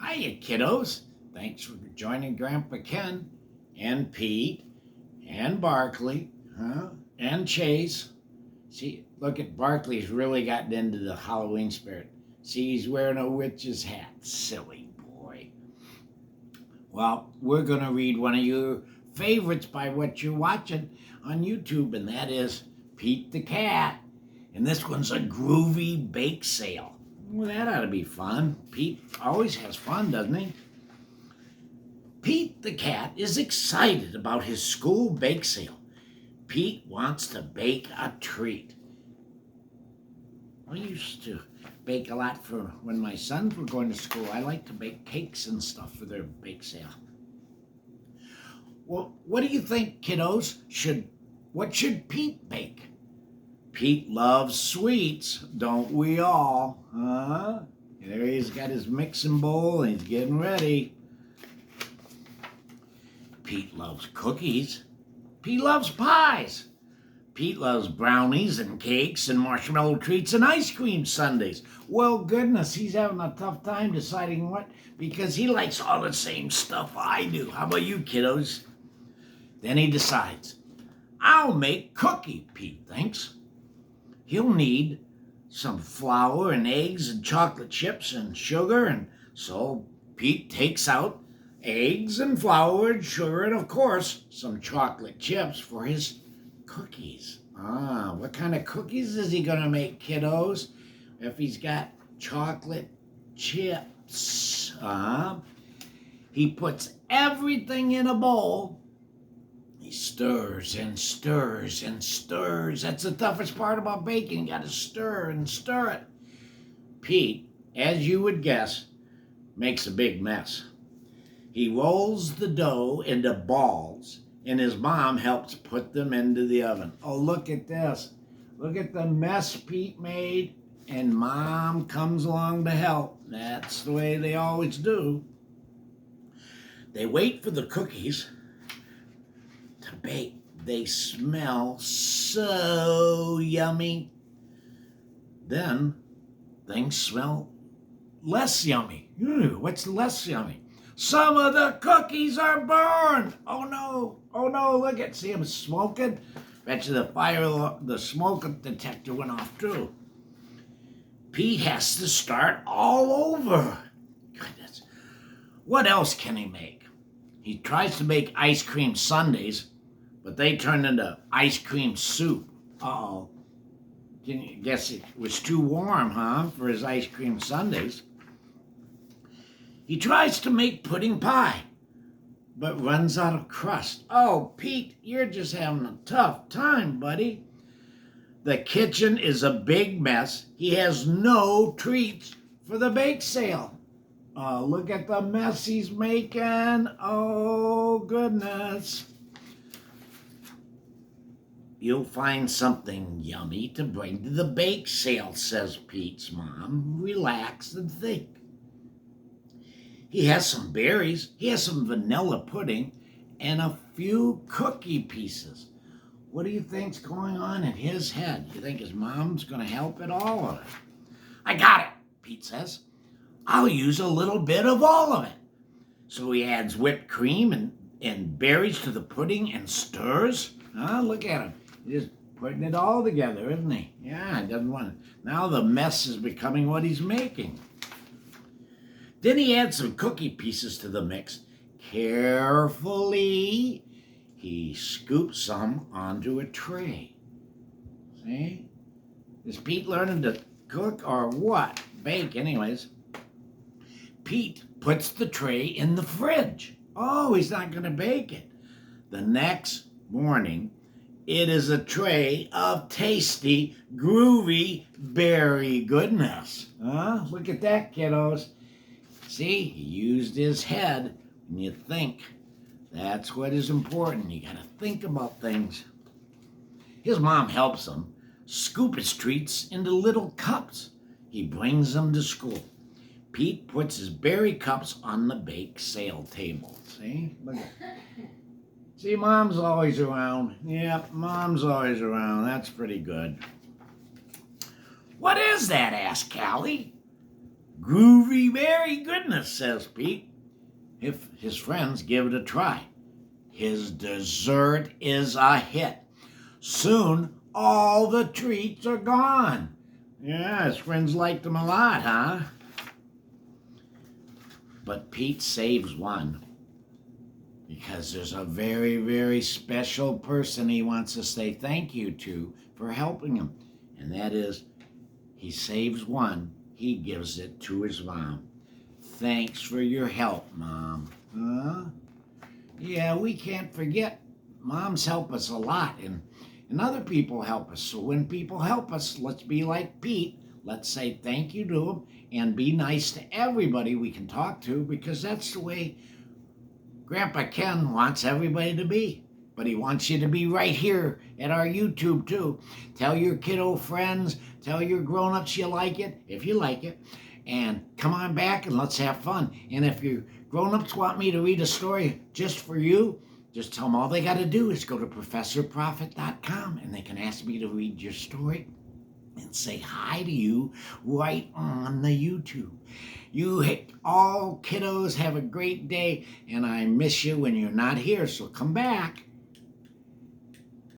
Hiya, kiddos. Thanks for joining Grandpa Ken and Pete and Barkley, and Chase. See, look at Barkley's really gotten into the Halloween spirit. See, he's wearing a witch's hat. Silly boy. Well, we're going to read one of your favorites by what you're watching on YouTube, and that is Pete the Cat. And this one's a groovy bake sale. Well, that ought to be fun. Pete always has fun, doesn't he? Pete the Cat is excited about his school bake sale. Pete wants to bake a treat. I used to bake a lot for when my sons were going to school. I like to bake cakes and stuff for their bake sale. Well, what do you think, kiddos? What should Pete bake? Pete loves sweets, don't we all? There he's got his mixing bowl and he's getting ready. Pete loves cookies. Pete loves pies. Pete loves brownies and cakes and marshmallow treats and ice cream sundaes. Well, goodness, he's having a tough time deciding what, because he likes all the same stuff I do. How about you, kiddos? Then he decides, I'll make cookie, Pete thinks. He'll need some flour and eggs and chocolate chips and sugar, and so Pete takes out eggs and flour and sugar and, of course, some chocolate chips for his cookies. What kind of cookies is he going to make, kiddos, if he's got chocolate chips? He puts everything in a bowl. He stirs and stirs and stirs. That's the toughest part about baking. You got to stir and stir it. Pete, as you would guess, makes a big mess. He rolls the dough into balls, and his mom helps put them into the oven. Oh, look at this. Look at the mess Pete made, and Mom comes along to help. That's the way they always do. They wait for the cookies to bake. They smell so yummy. Then things smell less yummy. What's less yummy? Some of the cookies are burned. Oh no, look at, see them smoking? Bet you the smoke detector went off too. Pete has to start all over. Goodness. What else can he make? He tries to make ice cream sundaes, but they turn into ice cream soup. Uh-oh. Guess it was too warm, for his ice cream sundaes. He tries to make pudding pie, but runs out of crust. Oh, Pete, you're just having a tough time, buddy. The kitchen is a big mess. He has no treats for the bake sale. Oh, look at the mess he's making. Oh, goodness. You'll find something yummy to bring to the bake sale, says Pete's mom. Relax and think. He has some berries, he has some vanilla pudding, and a few cookie pieces. What do you think's going on in his head? You think his mom's going to help at all? Or... I got it, Pete says. I'll use a little bit of all of it. So he adds whipped cream and berries to the pudding and stirs. Look at him. He's just putting it all together, isn't he? Yeah, he doesn't want it. Now the mess is becoming what he's making. Then he adds some cookie pieces to the mix. Carefully, he scoops some onto a tray. See? Is Pete learning to cook or what? Bake, anyways. Pete puts the tray in the fridge. Oh, he's not going to bake it. The next morning, it is a tray of tasty, groovy berry goodness. Look at that, kiddos. See, he used his head, and you think. That's what is important. You gotta think about things. His mom helps him scoop his treats into little cups. He brings them to school. Pete puts his berry cups on the bake sale table. See? Look at See, Mom's always around. Yep, Mom's always around. That's pretty good. What is that? Asked Callie. Groovy very goodness, says Pete, if his friends give it a try. His dessert is a hit. Soon, all the treats are gone. Yeah, his friends liked him a lot, huh? But Pete saves one because there's a very, very special person he wants to say thank you to for helping him. And that is, he saves one, he gives it to his mom. Thanks for your help, Mom. Huh? Yeah, we can't forget. Moms help us a lot, and other people help us. So when people help us, let's be like Pete. Let's say thank you to them and be nice to everybody we can talk to, because that's the way Grandpa Ken wants everybody to be. But he wants you to be right here at our YouTube too. Tell your kiddo friends, tell your grown-ups you like it, if you like it, and come on back and let's have fun. And if your grown-ups want me to read a story just for you, just tell them all they got to do is go to ProfessorProfit.com and they can ask me to read your story and say hi to you right on the YouTube. You all kiddos have a great day, and I miss you when you're not here, so come back.